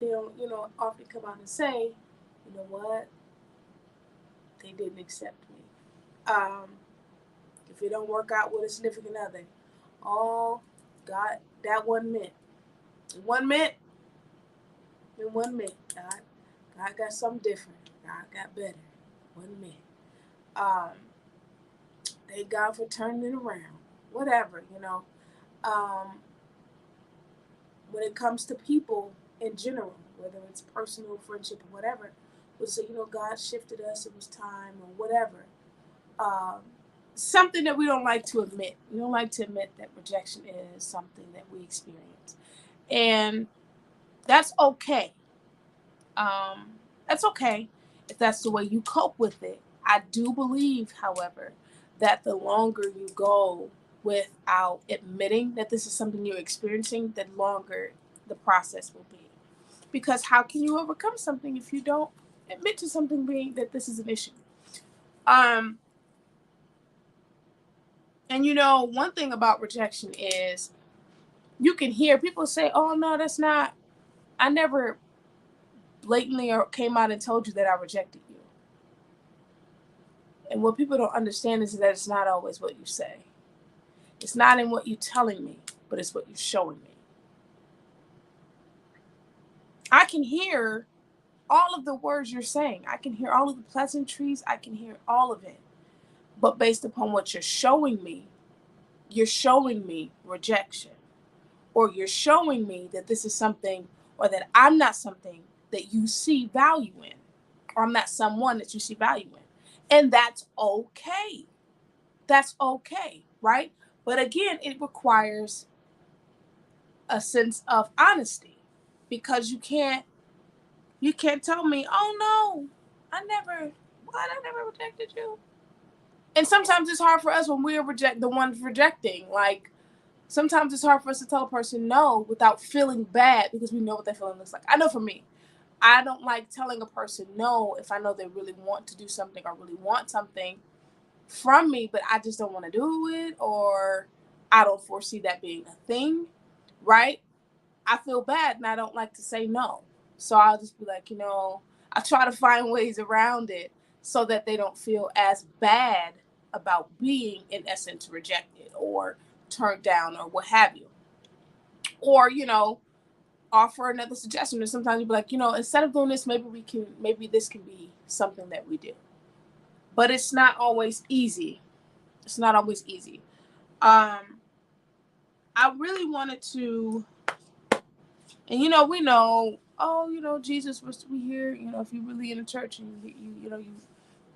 they'll, often come out and say, you know what, they didn't accept me. Um, if it don't work out with a significant other, oh, God, that wasn't meant. It wasn't meant. It wasn't meant. God got something different. God got better. It wasn't meant. Um, thank God for turning it around. Whatever, Um, when it comes to people in general, whether it's personal, friendship, or whatever, we'll say, God shifted us, it was time, or whatever. Um, something that we don't like to admit. We don't like to admit that rejection is something that we experience. And that's okay. Um, that's okay if that's the way you cope with it. I do believe, however, that the longer you go without admitting that this is something you're experiencing, the longer the process will be. Because how can you overcome something if you don't admit to something being that this is an issue? Um, and one thing about rejection is you can hear people say, "Oh no, that's not. I never blatantly or came out and told you that I rejected you." And what people don't understand is that it's not always what you say. It's not in what you're telling me, but it's what you're showing me. I can hear all of the words you're saying. I can hear all of the pleasantries. I can hear all of it. But based upon what you're showing me rejection. Or you're showing me that this is something, or that I'm not something that you see value in. Or I'm not someone that you see value in. And that's okay. That's okay, right? But again, it requires a sense of honesty, because you can't tell me, "Oh no, I never rejected you." And sometimes it's hard for us when we're the ones rejecting. Like, sometimes it's hard for us to tell a person no without feeling bad, because we know what that feeling looks like. I know for me, I don't like telling a person no if I know they really want to do something or really want something from me, but I just don't want to do it, or I don't foresee that being a thing, right? I feel bad and I don't like to say no. So I'll just be like, I try to find ways around it so that they don't feel as bad about being, in essence, rejected or turned down or what have you. Or, offer another suggestion. And sometimes you'll be like, instead of doing this, maybe this can be something that we do. But it's not always easy. It's not always easy. Um, I really wanted to, and we know, oh, Jesus was, we hear, if you're really in the church and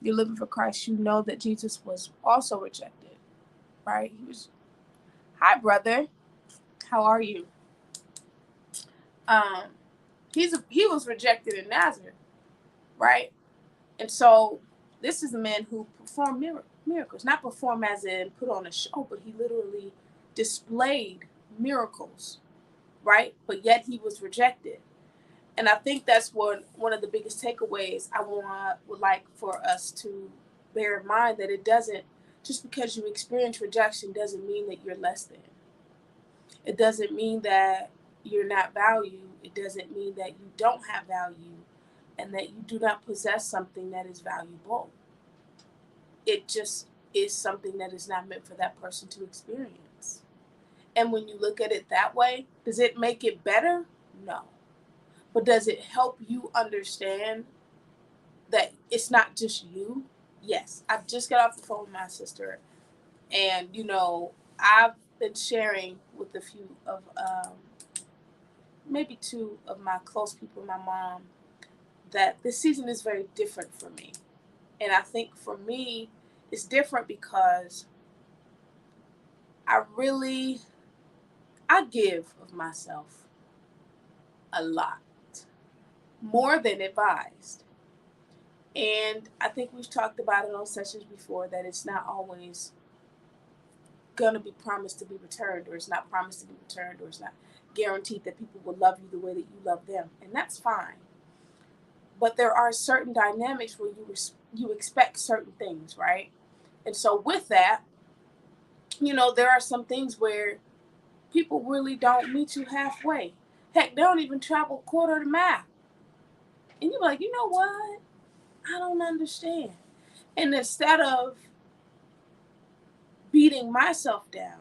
you're living for Christ, you know that Jesus was also rejected, right? He was, hi brother, how are you? Um, he was rejected in Nazareth, right? And so this is a man who performed miracles, not perform as in put on a show, but he literally displayed miracles, right? But yet he was rejected. And I think that's one of the biggest takeaways would like for us to bear in mind, that it doesn't, just because you experience rejection doesn't mean that you're less than. It doesn't mean that you're not valued. It doesn't mean that you don't have value and that you do not possess something that is valuable. It just is something that is not meant for that person to experience. And when you look at it that way, does it make it better? No. But does it help you understand that it's not just you? Yes. I've just got off the phone with my sister, and I've been sharing with a few of maybe two of my close people, my mom, that this season is very different for me. And I think for me, it's different because I really I give of myself a lot, more than advised. And I think we've talked about it on sessions before, that it's not always going to be promised to be returned, or it's not promised to be returned, or it's not guaranteed that people will love you the way that you love them. And that's fine. But there are certain dynamics where you expect certain things, right? And so with that, there are some things where people really don't meet you halfway. Heck, they don't even travel a quarter of the mile. And you're like, you know what? I don't understand. And instead of beating myself down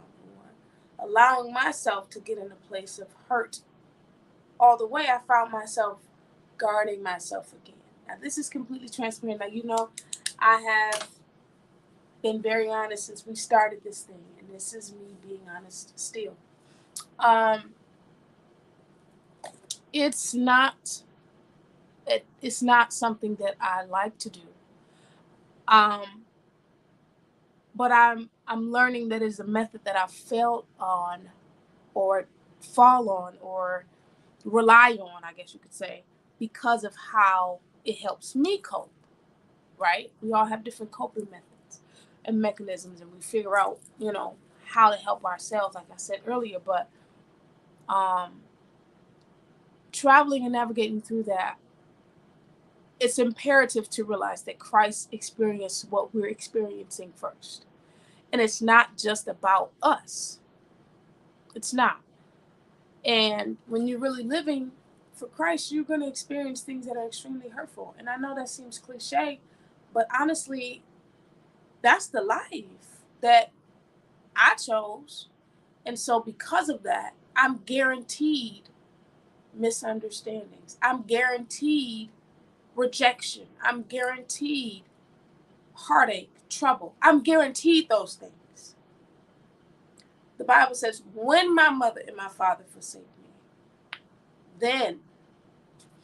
or allowing myself to get in a place of hurt all the way, I found myself guarding myself again. Now, this is completely transparent. Now, you know, I have been very honest since we started this thing, and this is me being honest still. It's not something that I like to do. But I'm learning that it's a method that I failed on, or fall on, or rely on, I guess you could say, because of how it helps me cope. Right? We all have different coping methods and mechanisms, and we figure out, you know, how to help ourselves, like I said earlier. But traveling and navigating through that, it's imperative to realize that Christ experienced what we're experiencing first. And it's not just about us. It's not. And when you're really living for Christ, you're going to experience things that are extremely hurtful. And I know that seems cliche, but honestly, that's the life that I chose. And so because of that, I'm guaranteed misunderstandings. I'm guaranteed rejection. I'm guaranteed heartache, trouble. I'm guaranteed those things. The Bible says, when my mother and my father forsake me, then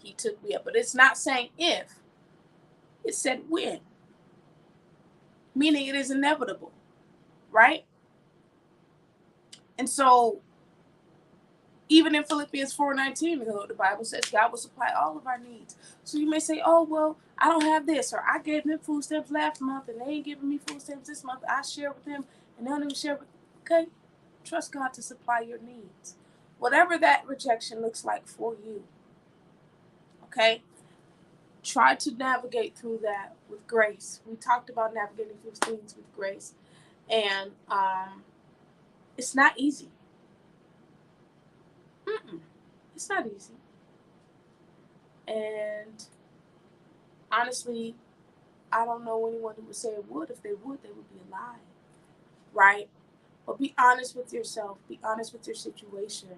he took me up. But it's not saying if, it said when. Meaning it is inevitable, right? And so, even in Philippians 4:19, the Bible says God will supply all of our needs. So you may say, oh, well, I don't have this, or I gave them food stamps last month, and they ain't giving me food stamps this month. I share with them, and they don't even share with. Okay, trust God to supply your needs. Whatever that rejection looks like for you, okay? Try to navigate through that with grace. We talked about navigating through things with grace. And it's not easy. It's not easy. And honestly, I don't know anyone who would say it would. If they would be alive, right? But be honest with yourself. Be honest with your situation.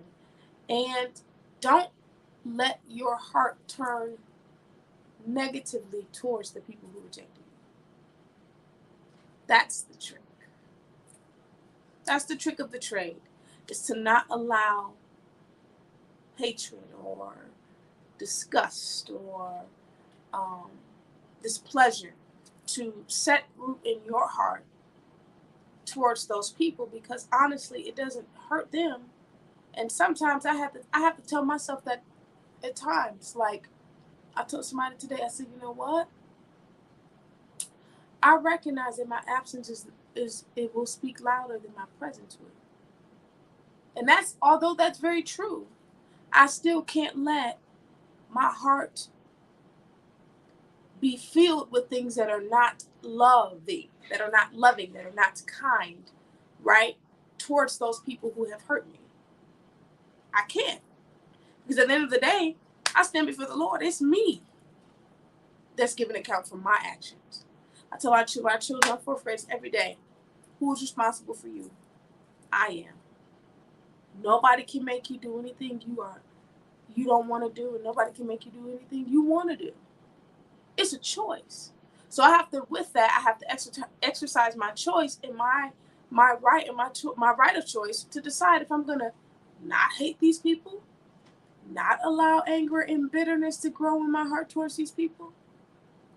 And don't let your heart turn negatively towards the people who rejected you. That's the trick. That's the trick of the trade, is to not allow hatred or disgust or displeasure to set root in your heart towards those people, because honestly, it doesn't hurt them. And sometimes I have to tell myself that at times. Like, I told somebody today, I said, you know what? I recognize that my absence is it will speak louder than my presence will. And that's, although that's very true, I still can't let my heart be filled with things that are not loving, that are not loving, that are not kind, right? Towards those people who have hurt me. I can't. Because at the end of the day, I stand before the Lord. It's me that's giving account for my actions. I tell our children, our fourth graders every day, who is responsible for you? I am. Nobody can make you do anything you don't want to do, and nobody can make you do anything you want to do. It's a choice. So I have to exercise my choice and my right and my right of choice to decide if I'm gonna not hate these people, not allow anger and bitterness to grow in my heart towards these people,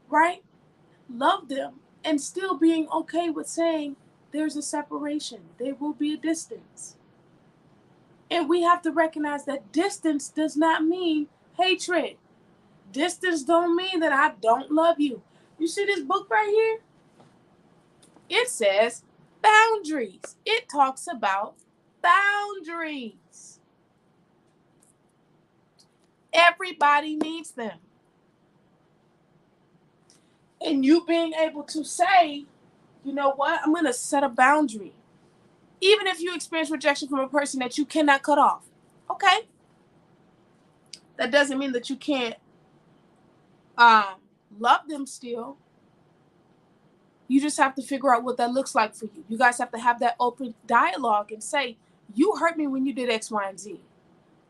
right? Love them, and still being okay with saying there's a separation. There will be a distance. And we have to recognize that distance does not mean hatred. Distance don't mean that I don't love you. You see this book right here? It says boundaries. It talks about boundaries. Everybody needs them. And you being able to say, you know what, I'm going to set a boundary. Even if you experience rejection from a person that you cannot cut off. Okay. That doesn't mean that you can't love them still. You just have to figure out what that looks like for you. You guys have to have that open dialogue and say, you hurt me when you did X, Y, and Z.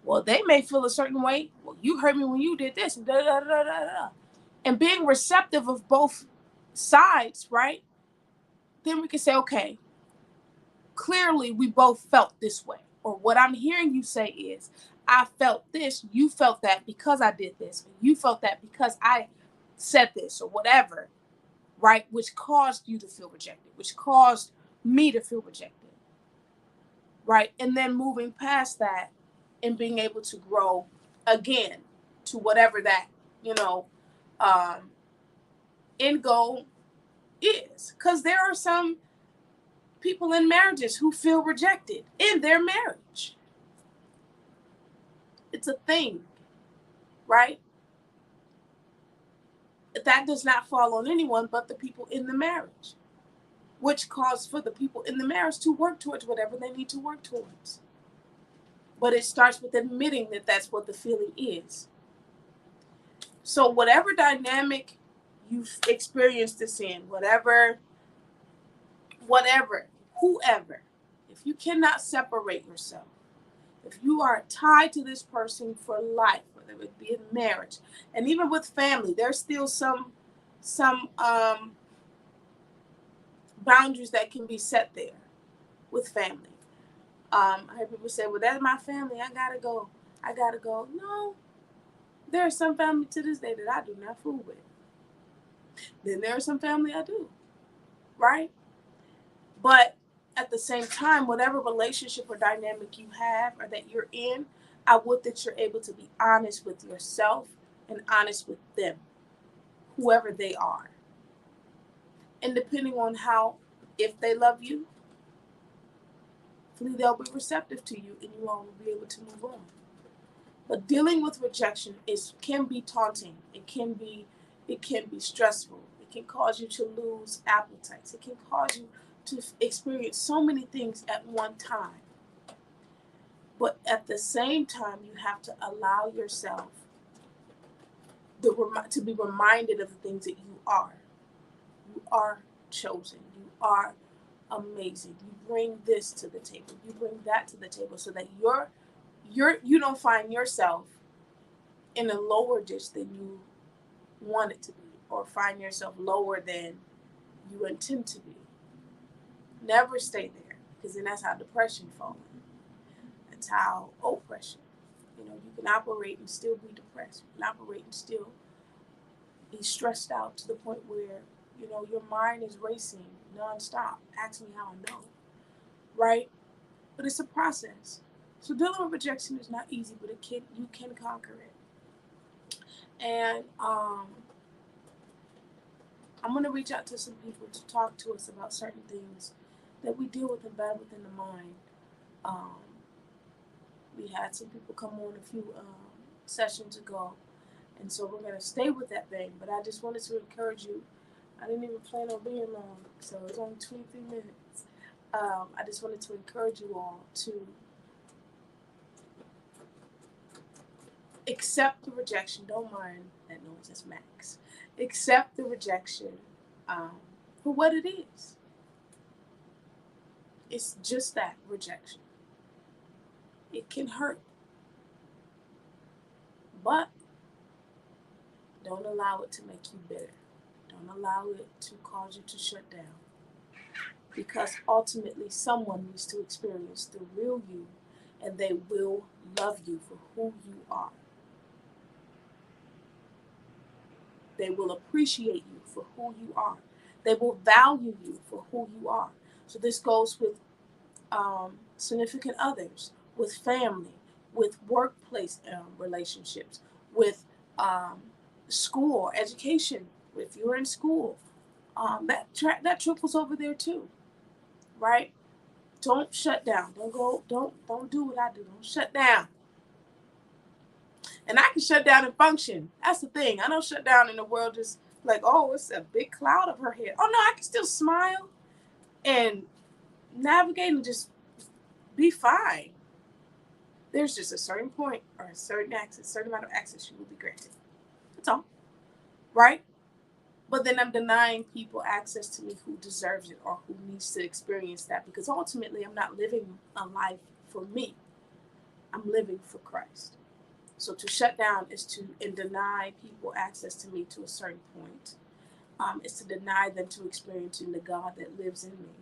Well, they may feel a certain way. Well, you hurt me when you did this. Da, da, da, da, da. And being receptive of both sides, right? Then we can say, okay, clearly we both felt this way. Or what I'm hearing you say is, I felt this, you felt that because I did this. Or you felt that because I said this or whatever, right? Which caused you to feel rejected, which caused me to feel rejected, right? And then moving past that and being able to grow again to whatever that, end goal is. Because there are some people in marriages who feel rejected in their marriage. It's a thing, right? That does not fall on anyone but the people in the marriage, which calls for the people in the marriage to work towards whatever they need to work towards. But it starts with admitting that that's what the feeling is. So whatever dynamic you've experienced this in, whatever, whoever, if you cannot separate yourself, if you are tied to this person for life, whether it be in marriage, and even with family, there's still some boundaries that can be set there with family. I heard people say, well, that's my family, I gotta go. No, there are some family to this day that I do not fool with. Then there are some family I do, right? But at the same time, whatever relationship or dynamic you have or that you're in, I would that you're able to be honest with yourself and honest with them, whoever they are. And depending on if they love you, hopefully they'll be receptive to you and you all will be able to move on. But dealing with rejection can be taunting. It can be stressful. It can cause you to lose appetites. It can cause you to experience so many things at one time. But at the same time, you have to allow yourself to be reminded of the things that you are. You are chosen. You are amazing. You bring this to the table. You bring that to the table so that you don't find yourself in a lower ditch than you want it to be, or find yourself lower than you intend to be. Never stay there, because then that's how depression falls. That's how oppression. You can operate and still be depressed. You can operate and still be stressed out to the point where, your mind is racing nonstop. Ask me how I know, right? But it's a process. So dealing with rejection is not easy, but you can conquer it. And I'm going to reach out to some people to talk to us about certain things that we deal with and battle within the mind. We had some people come on a few sessions ago, and so we're going to stay with that vein. But I just wanted to encourage you. I didn't even plan on being long, so it's only 23 minutes. I just wanted to encourage you all to accept the rejection. Don't mind that noise, it's Max. Accept the rejection for what it is. It's just that, rejection. It can hurt. But don't allow it to make you bitter. Don't allow it to cause you to shut down. Because ultimately someone needs to experience the real you, and they will love you for who you are. They will appreciate you for who you are. They will value you for who you are. So this goes with significant others, with family, with workplace relationships, with school or education. If you're in school, that trickles over there too, right? Don't shut down. Don't do what I do. Don't shut down. And I can shut down and function. That's the thing. I don't shut down in the world just like, oh, it's a big cloud of her head. Oh no, I can still smile and navigate and just be fine. There's just a certain point or a certain access, certain amount of access you will be granted. That's all. Right? But then I'm denying people access to me who deserves it or who needs to experience that, because ultimately I'm not living a life for me. I'm living for Christ. So to shut down is to and deny people access to me to a certain point. Is to deny them to experiencing the God that lives in me.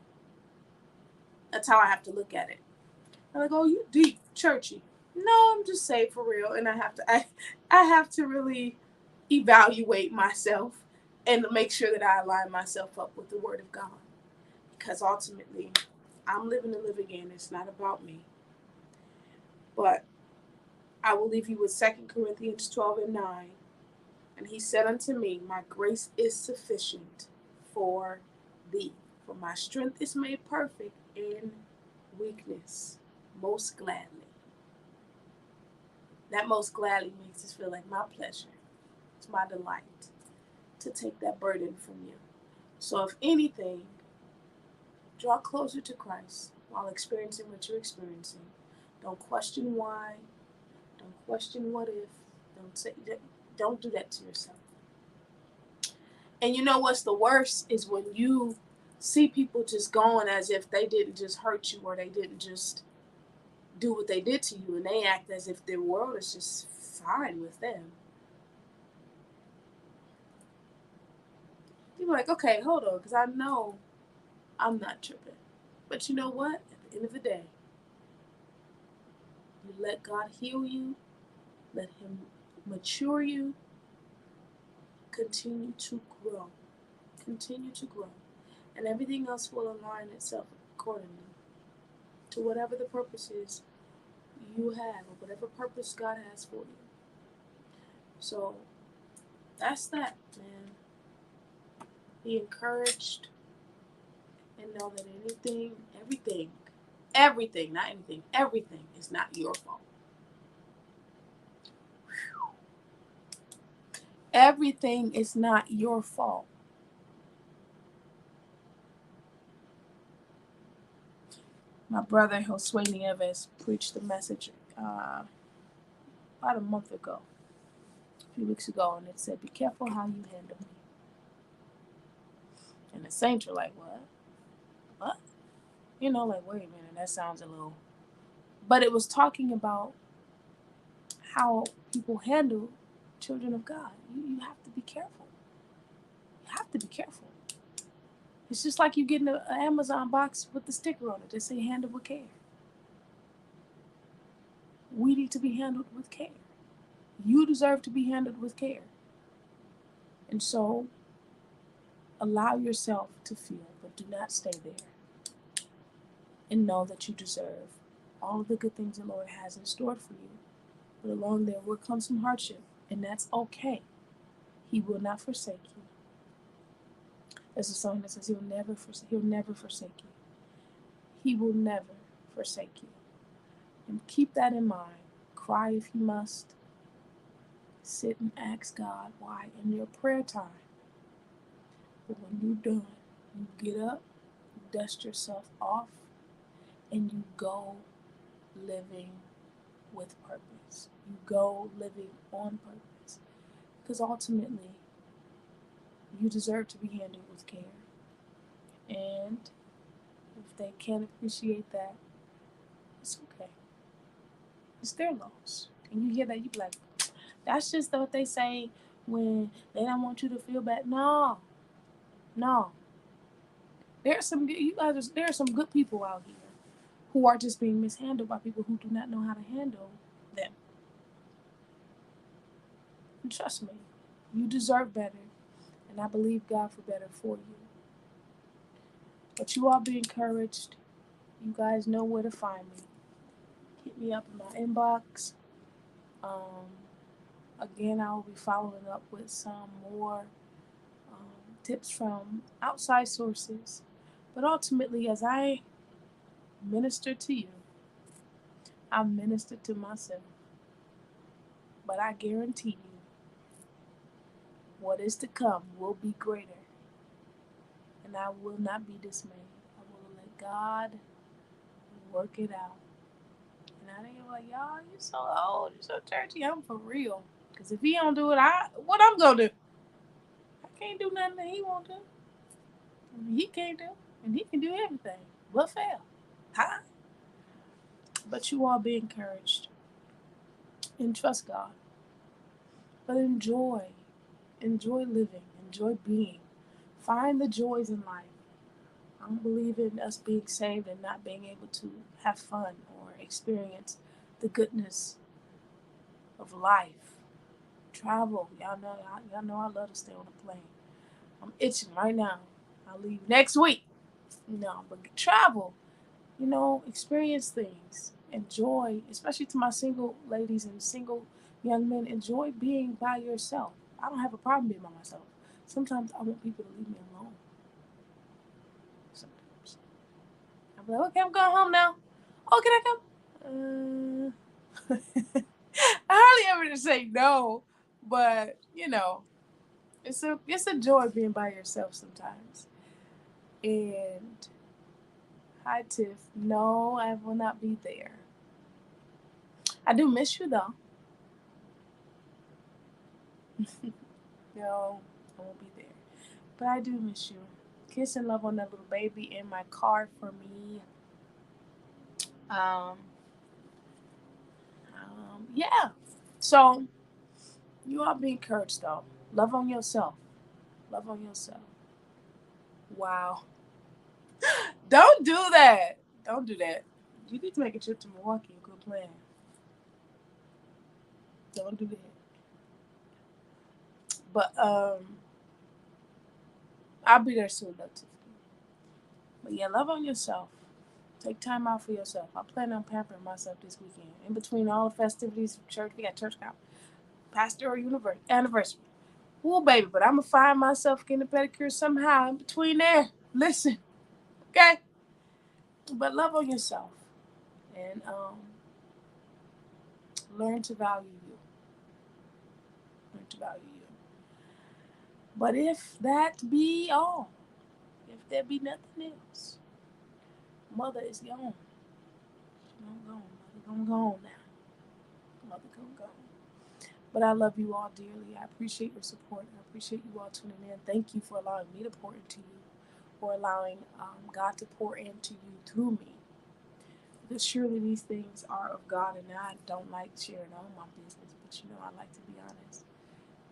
That's how I have to look at it. I'm like, oh, you deep, churchy. No, I'm just saying for real, and I have to really evaluate myself and make sure that I align myself up with the Word of God, because ultimately, I'm living to live again. It's not about me. But I will leave you with 2 Corinthians 12:9. And he said unto me, my grace is sufficient for thee, for my strength is made perfect in weakness, most gladly. That most gladly makes us feel like my pleasure. It's my delight to take that burden from you. So if anything, draw closer to Christ while experiencing what you're experiencing. Don't question why. Don't question what if. Don't do that to yourself. And you know what's the worst is when you see people just going as if they didn't just hurt you or they didn't just do what they did to you, and they act as if their world is just fine with them. You're like, okay, hold on, because I know I'm not tripping. But you know what? At the end of the day, you let God heal you, let Him mature you, continue to grow. Continue to grow. And everything else will align itself accordingly to whatever the purpose is you have, or whatever purpose God has for you. So that's that, man. Be encouraged and know that everything, not anything, everything is not your fault. Everything is not your fault. My brother Josue Nieves preached the message about a month ago, a few weeks ago, and it said, be careful how you handle me. And the saints are like, what? What? You know, like, wait a minute, that sounds a little... But it was talking about how people handle children of God. You have to be careful. You have to be careful. It's just like you getting an Amazon box with the sticker on it that say handle with care. We need to be handled with care. You deserve to be handled with care. And so, allow yourself to feel, but do not stay there. And know that you deserve all of the good things the Lord has in store for you. But along there will come some hardship, and that's okay. He will not forsake you. There's a song that says he'll never forsake you. He will never forsake you. And keep that in mind. Cry if you must. Sit and ask God why in your prayer time. But when you're done, you get up, you dust yourself off, and you go living with purpose. You go living on purpose. Because ultimately, you deserve to be handled with care. And if they can't appreciate that, it's okay. It's their loss. And you hear that, you be like, that's just what they say when they don't want you to feel bad. No. There are some good people out here who are just being mishandled by people who do not know how to handle them. And trust me, you deserve better. And I believe God for better for you. But you all be encouraged. You guys know where to find me. Hit me up in my inbox. Again, I will be following up with some more tips from outside sources. But ultimately, as I minister to you, I minister to myself. But I guarantee you, what is to come will be greater. And I will not be dismayed. I will let God work it out. now. They like, y'all, you so old, you so churchy. I'm for real. Because if he don't do it, what I'm going to do? I can't do nothing that he won't do. He can't do. And he can do everything but fail. Huh? But you all be encouraged. And trust God. But enjoy. Enjoy living. Enjoy being. Find the joys in life. I don't believe in us being saved and not being able to have fun or experience the goodness of life. Travel. Y'all know I love to stay on a plane. I'm itching right now. I'll leave next week. No, but travel. Experience things. Enjoy, especially to my single ladies and single young men, enjoy being by yourself. I don't have a problem being by myself. Sometimes I want people to leave me alone. Sometimes. I'm like, okay, I'm going home now. Oh, can I come? I hardly ever just say no, but it's a joy being by yourself sometimes. And hi Tiff, no, I will not be there. I do miss you though. No, I won't be there. But I do miss you. Kiss and love on that little baby in my car for me. Yeah. So you all be encouraged though. Love on yourself. Love on yourself. Wow. Don't do that. Don't do that. You need to make a trip to Milwaukee. A good plan. Don't do that. But I'll be there soon though, Tiffany. But yeah, love on yourself. Take time out for yourself. I plan on pampering myself this weekend. In between all the festivities of church, we got church camp, pastoral anniversary. Ooh, baby, but I'm going to find myself getting a pedicure somehow in between there. Listen, okay? But love on yourself. And learn to value you. Learn to value you. But if that be all, if there be nothing else, mother is gone. She's gone. Mother gone now. Mother gone. But I love you all dearly. I appreciate your support. I appreciate you all tuning in. Thank you for allowing me to pour into you, for allowing God to pour into you through me. Because surely these things are of God, and I don't like sharing all my business, but I like to be honest.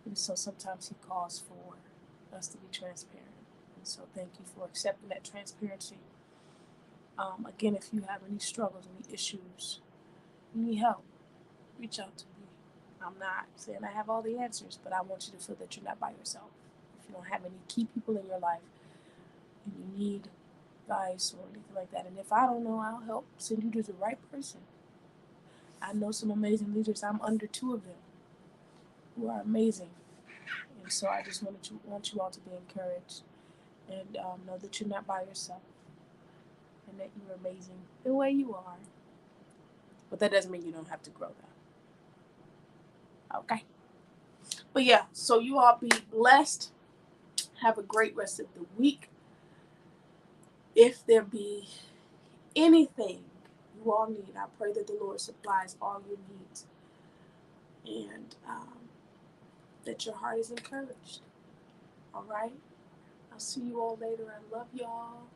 And so sometimes He calls for us to be transparent. And so thank you for accepting that transparency. Again, if you have any struggles, any issues, you need help, reach out to me. I'm not saying I have all the answers, but I want you to feel that you're not by yourself. If you don't have any key people in your life and you need advice or anything like that, and if I don't know, I'll help send you to the right person. I know some amazing leaders. I'm under 2 of them who are amazing. And so I just want you all to be encouraged and know that you're not by yourself and that you're amazing the way you are. But that doesn't mean you don't have to grow that. Okay? But yeah, so you all be blessed. Have a great rest of the week. If there be anything you all need, I pray that the Lord supplies all your needs. And that your heart is encouraged. All right? I'll see you all later. I love y'all.